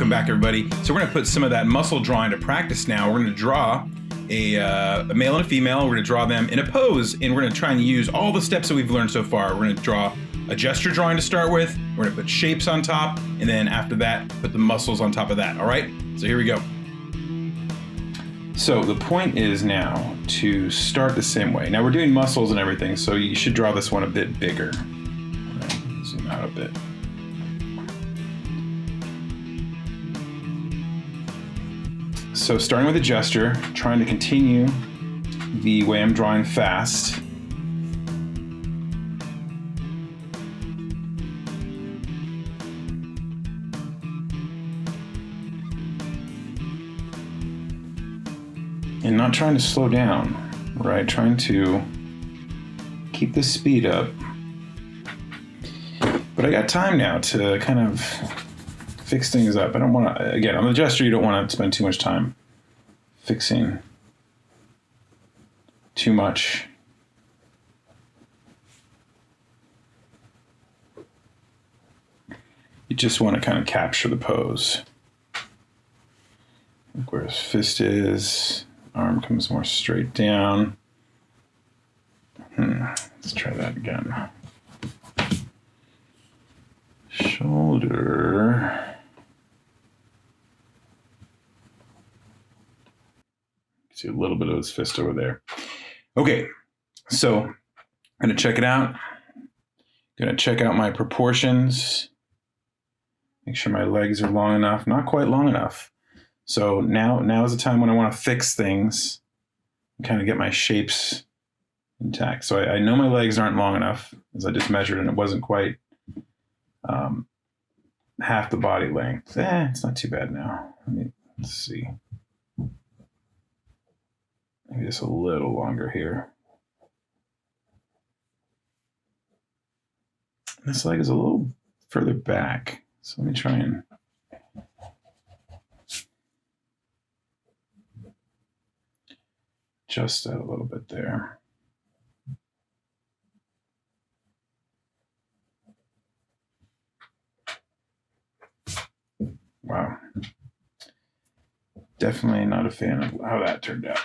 Welcome back, everybody. So we're going to put some of that muscle drawing to practice now. We're going to draw a male and a female. We're going to draw them in a pose, and we're going to try and use all the steps that we've learned so far. We're going to draw a gesture drawing to start with. We're going to put shapes on top, and then after that, put the muscles on top of that. All right? So here we go. So the point is now to start the same way. Now we're doing muscles and everything, so you should draw this one a bit bigger. All right, zoom out a bit. So starting with a gesture, trying to continue the way I'm drawing fast. And not trying to slow down, right? Trying to keep the speed up. But I got time now to kind of fix things up. I don't want to, again, on the gesture, you don't want to spend too much time fixing too much. You just want to kind of capture the pose. Look where his fist is. Arm comes more straight down. Let's try that again. Shoulder. See a little bit of his fist over there. Okay, so I'm gonna check it out. Gonna check out my proportions. Make sure my legs are long enough, not quite long enough. So now is the time when I want to fix things and kind of get my shapes intact. So I know my legs aren't long enough, as I just measured, and it wasn't quite half the body length. It's not too bad now. Let's see. Maybe just a little longer here. This leg is a little further back. So let me try and adjust that a little bit there. Wow. Definitely not a fan of how that turned out.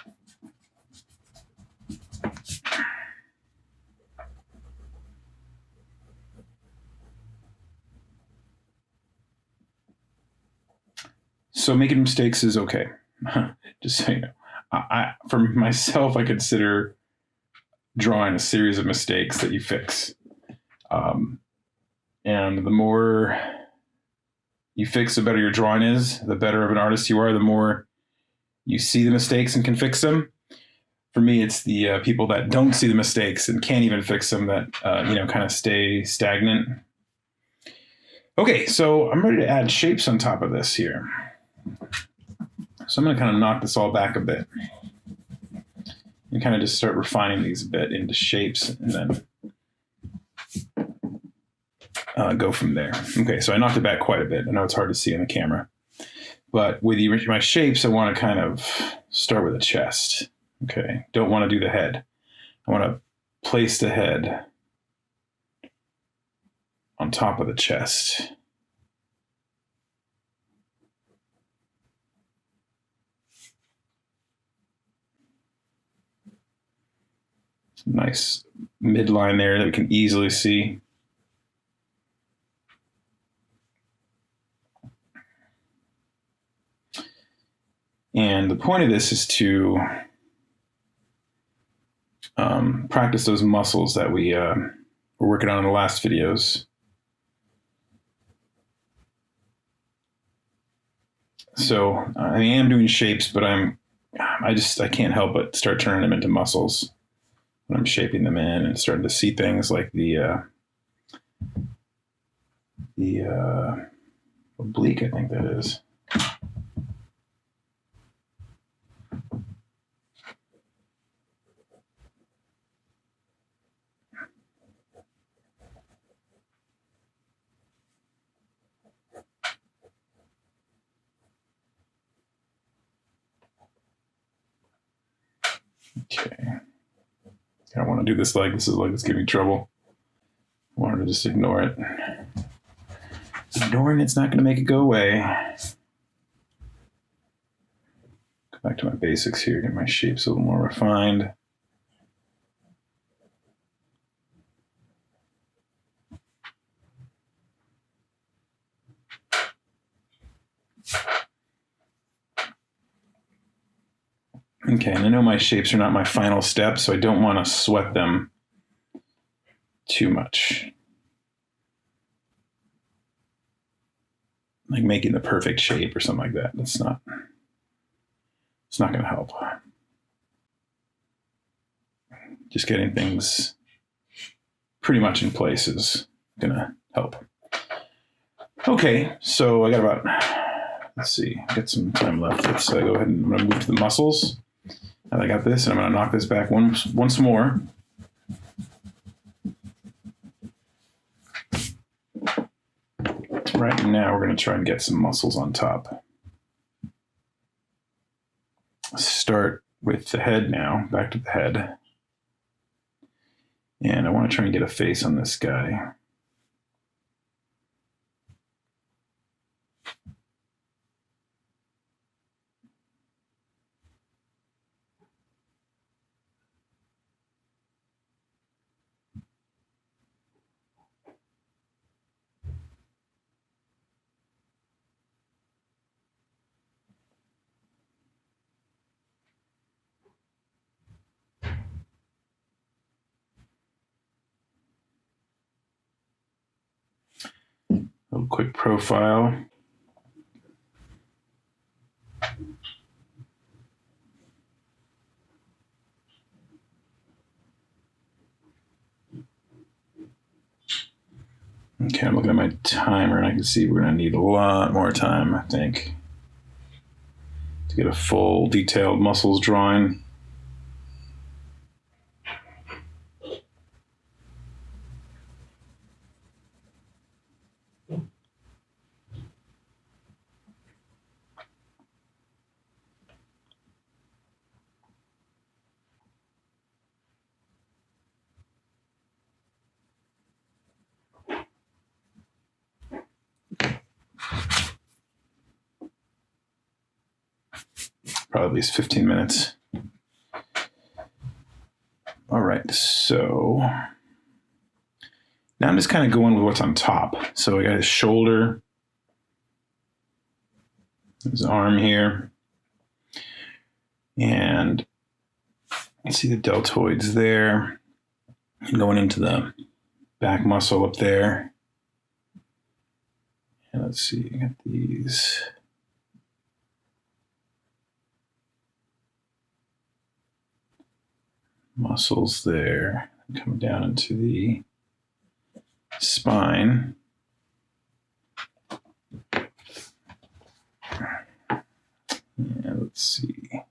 So making mistakes is okay. Just so you know. For myself, I consider drawing a series of mistakes that you fix. And the more you fix, the better your drawing is, the better of an artist you are, the more you see the mistakes and can fix them. For me, it's the people that don't see the mistakes and can't even fix them that, kind of stay stagnant. Okay, so I'm ready to add shapes on top of this here. So I'm going to kind of knock this all back a bit and kind of just start refining these a bit into shapes and then go from there. Okay, so I knocked it back quite a bit. I know it's hard to see on the camera. But with my shapes, I want to kind of start with the chest. Okay, don't want to do the head. I want to place the head on top of the chest. Nice midline there that we can easily see. And the point of this is to practice those muscles that we were working on in the last videos. So I am doing shapes, but I can't help but start turning them into muscles when I'm shaping them in and starting to see things like the oblique, I think that is. Okay. I don't want to do this leg. This is like it's giving me trouble. I wanted to just ignore it. Ignoring it's not going to make it go away. Back to my basics here, get my shapes a little more refined. Okay, and I know my shapes are not my final step, so I don't want to sweat them too much. Like making the perfect shape or something like that. It's not going to help. Just getting things pretty much in place is going to help. Okay, so I got about, let's see, got some time left. Let's go ahead and I'm going to move to the muscles. And I got this, and I'm going to knock this back once more. Right now, we're going to try and get some muscles on top. Start with the head now, back to the head. And I want to try and get a face on this guy. A little quick profile. Okay, I'm looking at my timer, and I can see we're going to need a lot more time, I think, to get a full detailed muscles drawing. Probably at least 15 minutes. All right, so now I'm just kind of going with what's on top. So I got his shoulder, his arm here, and you see the deltoids there, and going into the back muscle up there. And let's see, you got these. Muscles there, coming down into the spine. Yeah, let's see.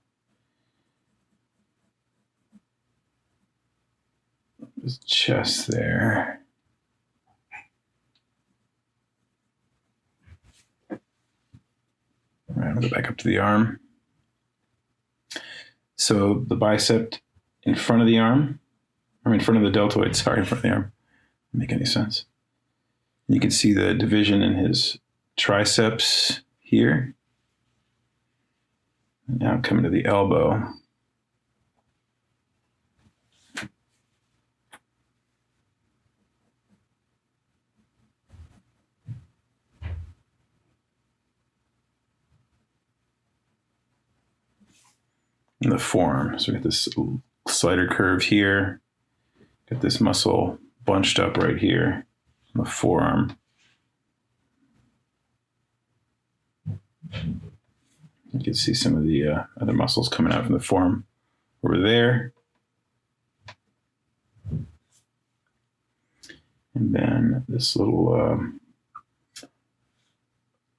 His chest there. All right, I'll go back up to the arm. So the bicep in front of the arm, or in front of the deltoid, sorry, in front of the arm. Doesn't make any sense. You can see the division in his triceps here. Now coming to the elbow. And the forearm. So we got this slider curve here. Got this muscle bunched up right here on the forearm. You can see some of the other muscles coming out from the forearm over there. And then this little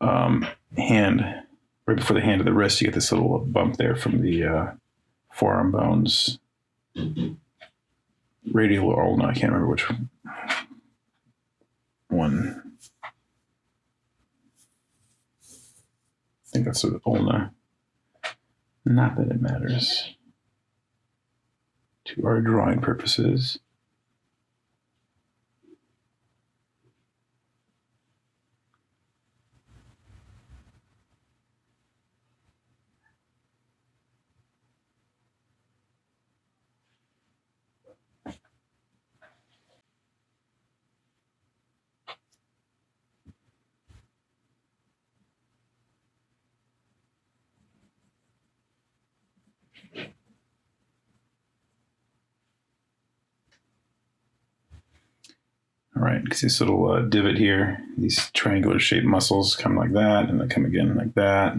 hand, right before the hand of the wrist, you get this little bump there from the forearm bones. Radial or ulna, I can't remember which one. I think that's the ulna. Not that it matters to our drawing purposes. All right, because this little divot here, these triangular shaped muscles come like that, and they come again like that.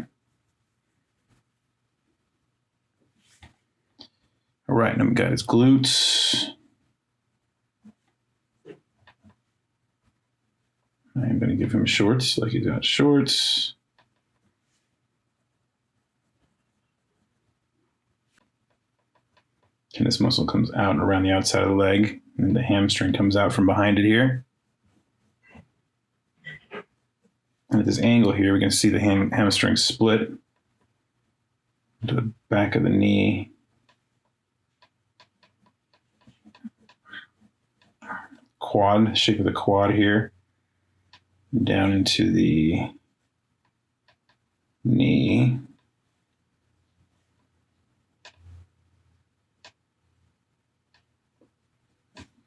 All right, and we've got his glutes. I'm going to give him shorts, like he's got shorts. And this muscle comes out and around the outside of the leg, and the hamstring comes out from behind it here. And at this angle here, we can see the hamstring split to the back of the knee. Quad, shape of the quad here, down into the knee.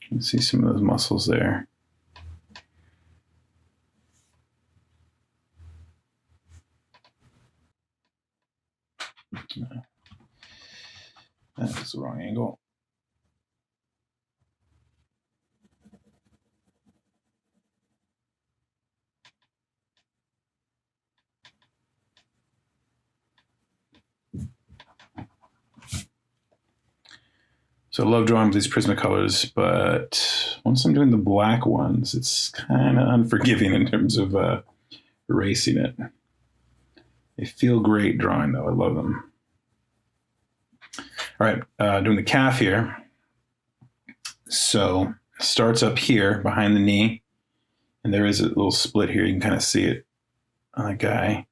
You can see some of those muscles there. That's the wrong angle. So I love drawing with these Prismacolors, but once I'm doing the black ones, it's kind of unforgiving in terms of erasing it. They feel great drawing, though. I love them. All right, doing the calf here. So it starts up here behind the knee, and there is a little split here. You can kind of see it on that guy.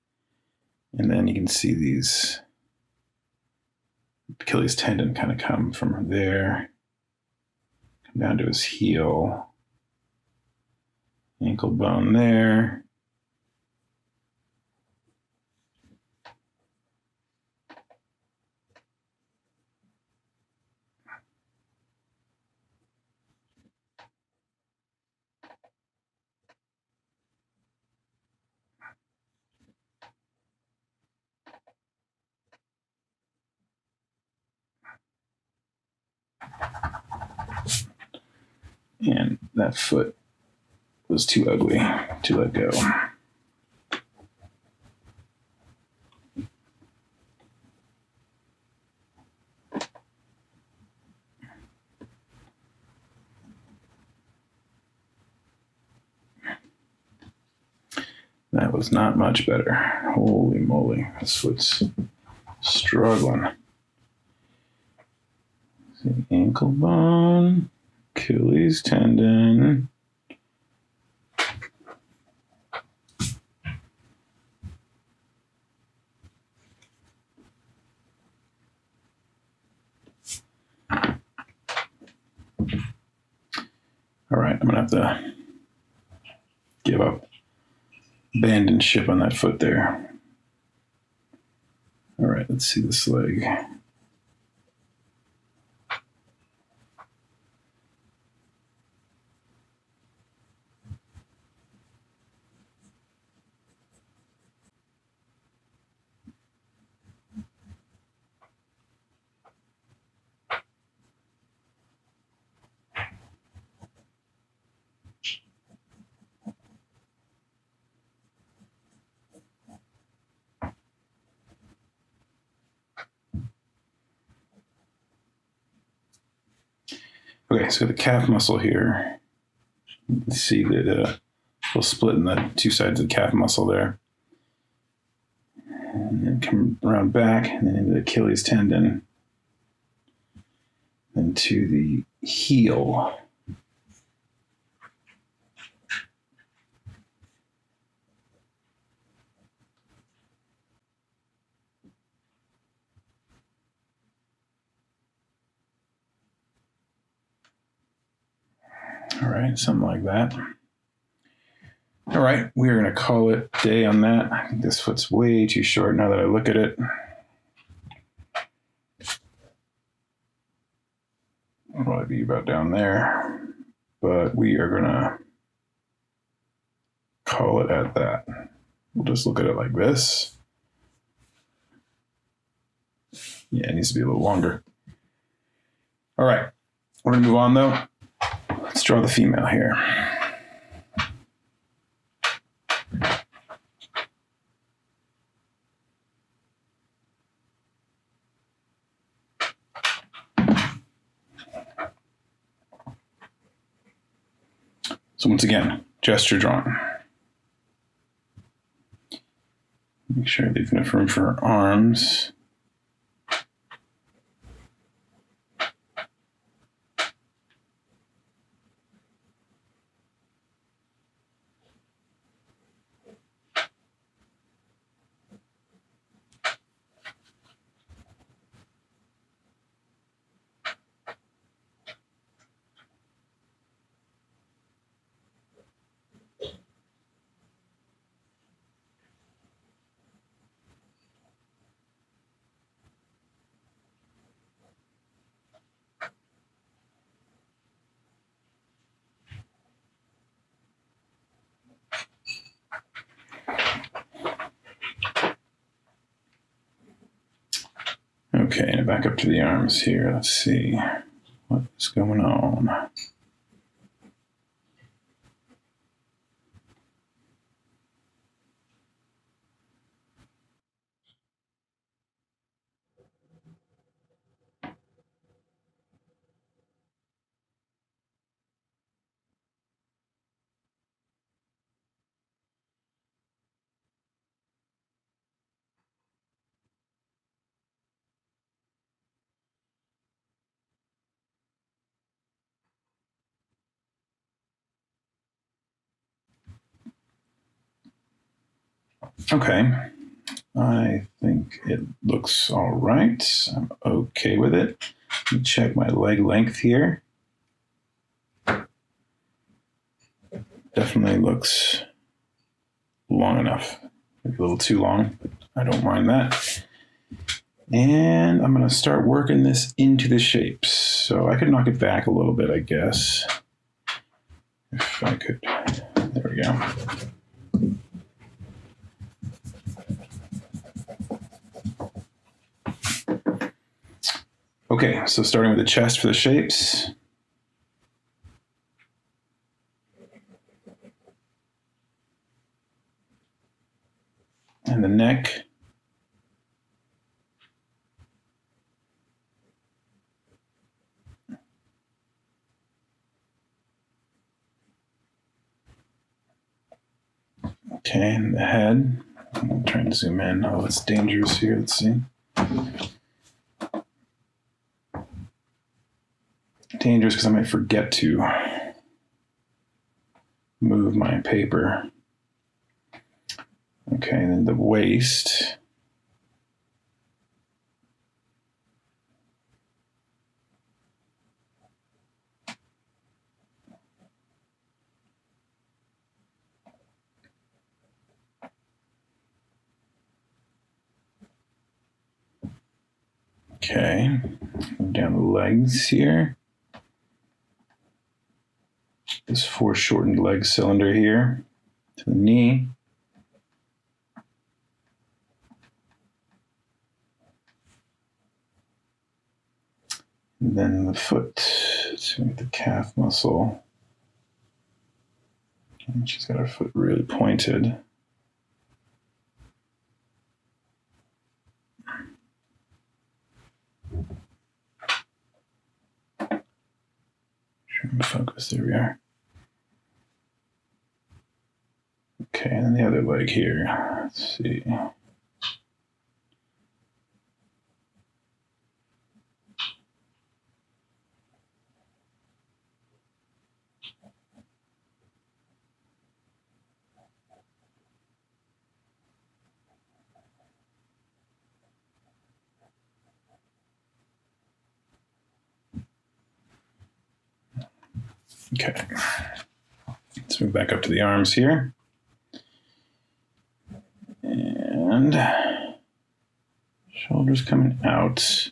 And then you can see these Achilles tendon kind of come from there, come down to his heel, ankle bone there. And that foot was too ugly to let go. That was not much better. Holy moly, this foot's struggling. See, ankle bone, Achilles tendon. All right, I'm gonna have to give up, abandon ship on that foot there. All right, let's see this leg. Okay, so the calf muscle here, you can see that little split in the two sides of the calf muscle there. And then come around back and then into the Achilles tendon. Then to the heel. All right, something like that. All right, we are going to call it day on that. I think this foot's way too short now that I look at it. It'll probably be about down there, but we are going to call it at that. We'll just look at it like this. Yeah, it needs to be a little longer. All right, we're gonna move on though. Let's draw the female here. So once again, gesture drawing. Make sure I leave enough room for her arms. Okay, and back up to the arms here. Let's see what's going on. Okay, I think it looks all right. I'm okay with it. Let me check my leg length here. Definitely looks long enough. Maybe a little too long, but I don't mind that. And I'm going to start working this into the shapes. So I could knock it back a little bit, I guess. If I could. There we go. Okay, so starting with the chest for the shapes. And the neck. Okay, and the head. I'm trying to zoom in. Oh, it's dangerous here. Let's see. Dangerous because I might forget to move my paper. Okay, and then the waist. Okay, down the legs here. This foreshortened leg cylinder here to the knee. And then the foot to the calf muscle. And she's got her foot really pointed. Trying to focus. There we are. Okay, and then the other leg here. Let's see. Okay. Let's move back up to the arms here. And shoulders coming out.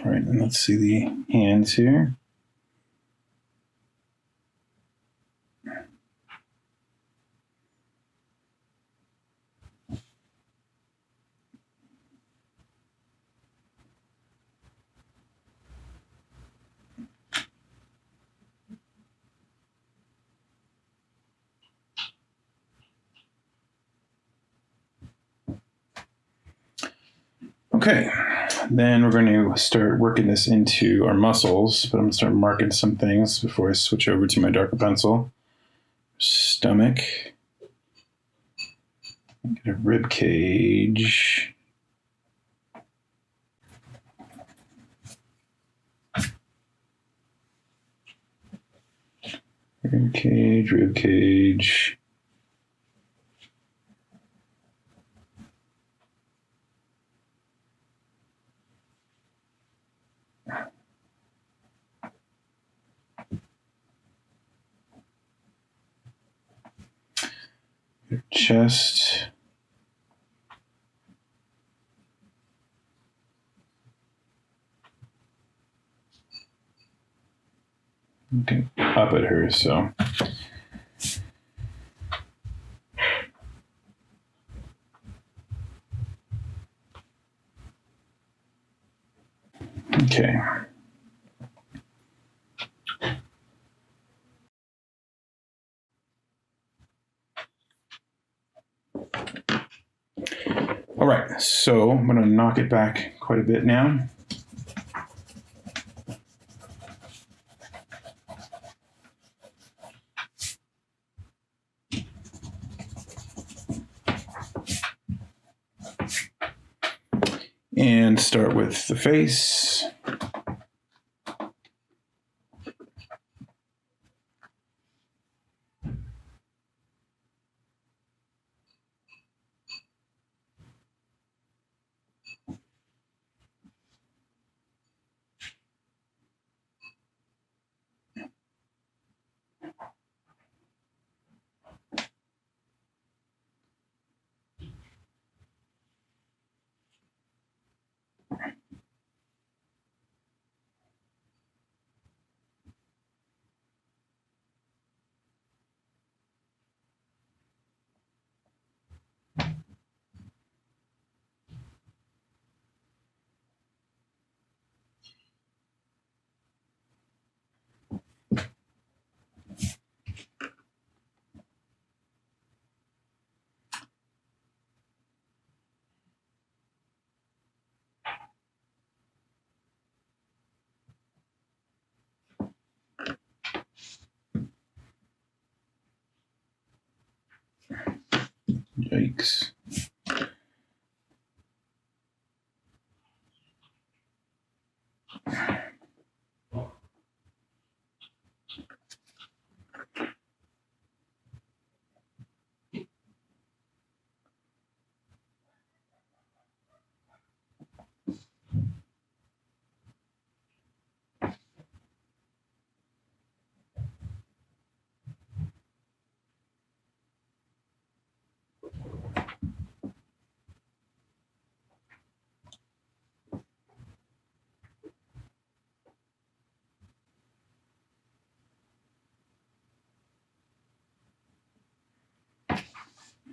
All right, and let's see the hands here. Okay, then we're going to start working this into our muscles, but I'm going to start marking some things before I switch over to my darker pencil. Stomach, get a rib cage. Rib cage, rib cage. Chest. Looking up at her, so. Okay. All right, so I'm going to knock it back quite a bit now. And start with the face. Yikes.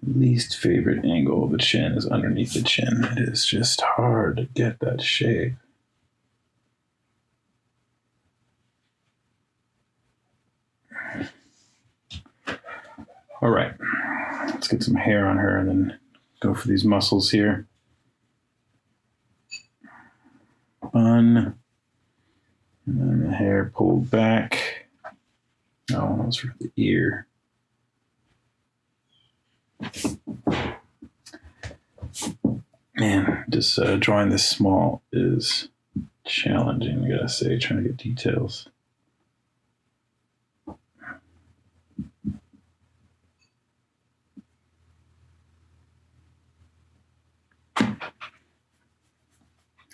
Least favorite angle of the chin is underneath the chin. It is just hard to get that shape. All right, let's get some hair on her and then go for these muscles here. Bun, and then the hair pulled back. No, that was for the ear. Man, just drawing this small is challenging, I gotta say, trying to get details.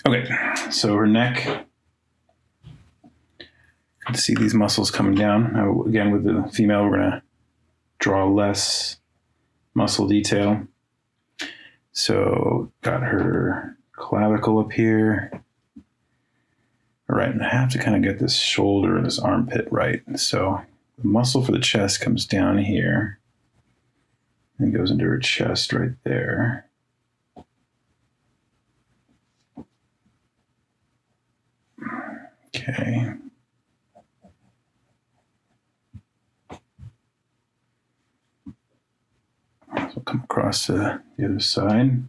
Okay, so her neck. You can see these muscles coming down. Now, again, with the female, we're gonna draw less muscle detail. So got her clavicle up here. All right, and I have to kind of get this shoulder and this armpit right. So the muscle for the chest comes down here and goes into her chest right there. Okay. So we'll come across to the other side.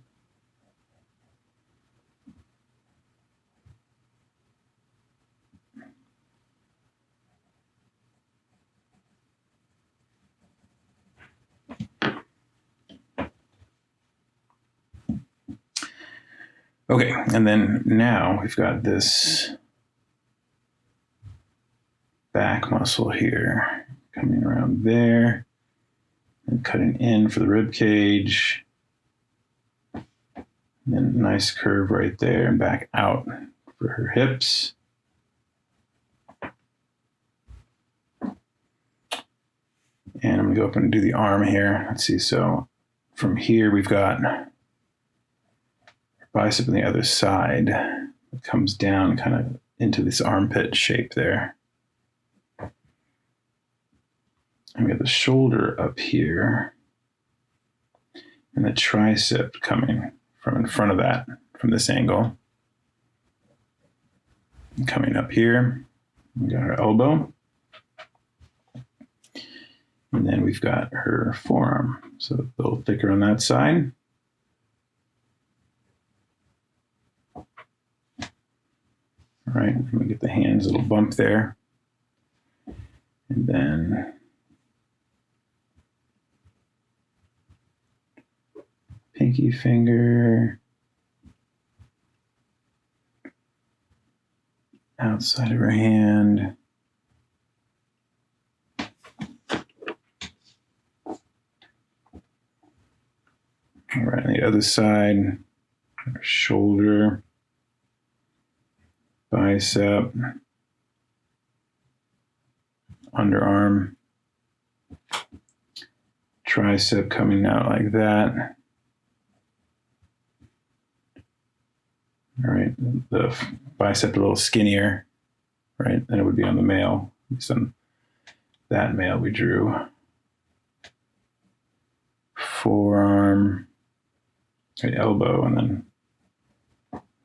Okay, and then now we've got this back muscle here coming around there and cutting in for the rib cage. And then nice curve right there and back out for her hips. And I'm gonna go up and do the arm here. Let's see, so from here we've got bicep on the other side. It comes down kind of into this armpit shape there. And we got the shoulder up here and the tricep coming from in front of that, from this angle. And coming up here, we got her elbow. And then we've got her forearm. So a little thicker on that side. All right, I'm gonna get the hands, a little bump there. And then pinky finger, outside of her hand. All right, on the other side, her shoulder, bicep, underarm, tricep coming out like that. All right, the bicep a little skinnier, right, than it would be on the male. At least on that male we drew. Forearm, right, elbow, and then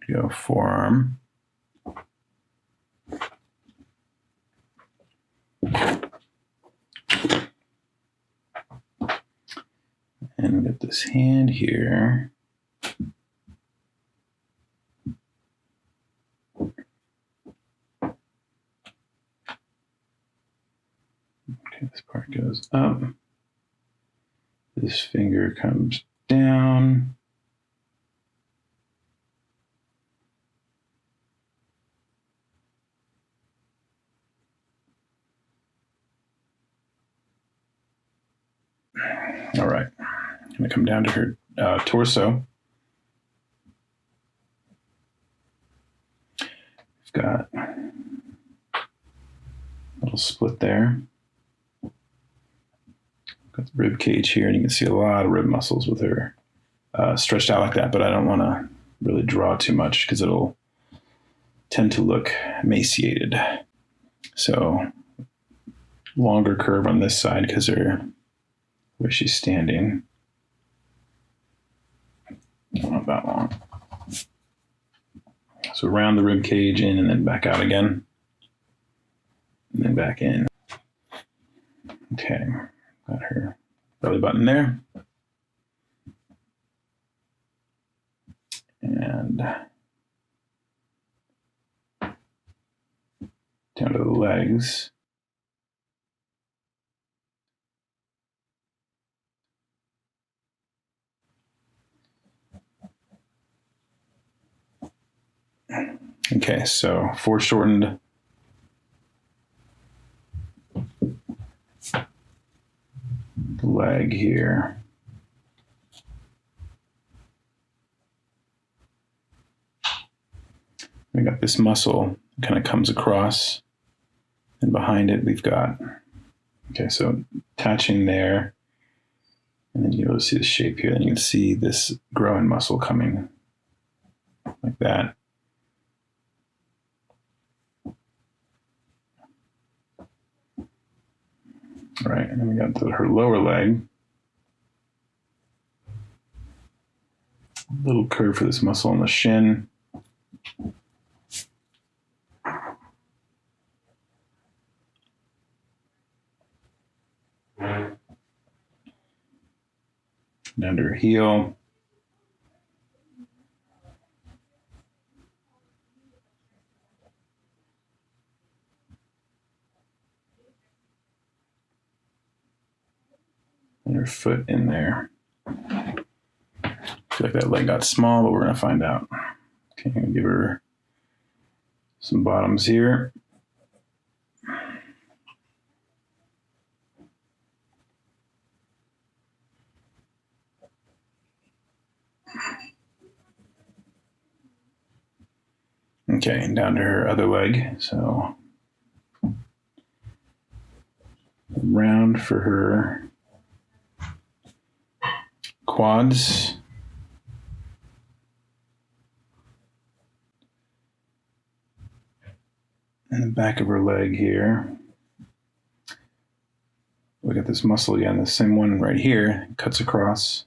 go forearm. And get this hand here. Okay, this part goes up. This finger comes down. All right, I'm gonna come down to her torso. We've got a little split there. Got the rib cage here, and you can see a lot of rib muscles with her stretched out like that, but I don't want to really draw too much because it'll tend to look emaciated. So longer curve on this side because where she's standing. Not that long. So around the rib cage in and then back out again. And then back in. Okay, got her belly button there. And down to the legs. Okay, so foreshortened leg here. We got this muscle kind of comes across, and behind it we've got, okay, so attaching there, and then you'll be able to see the shape here, and you can see this growing muscle coming like that. right. And then we got her lower leg. A little curve for this muscle on the shin. Down to her heel. And her foot in there. I feel like that leg got small, but we're going to find out. Okay, I'm going to give her some bottoms here. Okay, and down to her other leg. So round for her quads. And the back of her leg here. Look at this muscle again, the same one right here, cuts across.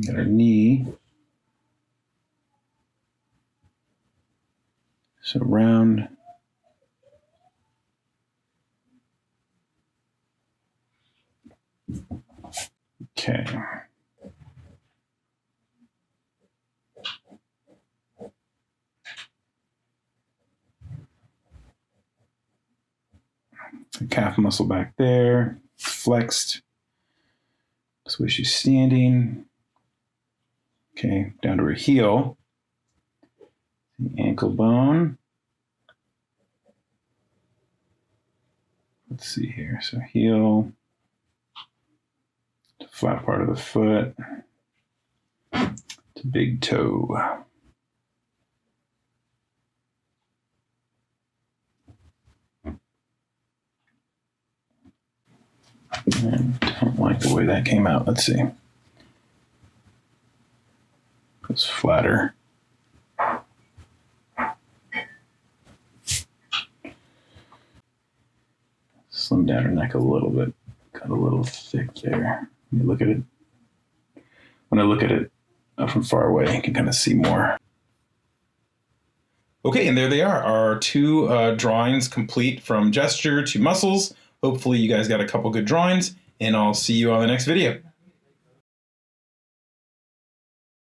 Got her knee. So round. Okay. The calf muscle back there, flexed. That's where she's standing. Okay, down to her heel. The ankle bone. Let's see here. So heel, to flat part of the foot, to big toe. And don't like the way that came out. Let's see. It's flatter. Slim down her neck a little bit. Got a little thick there. When you look at it, when I look at it from far away, you can kind of see more. Okay, and there they are. Our two drawings complete from gesture to muscles. Hopefully you guys got a couple good drawings, and I'll see you on the next video.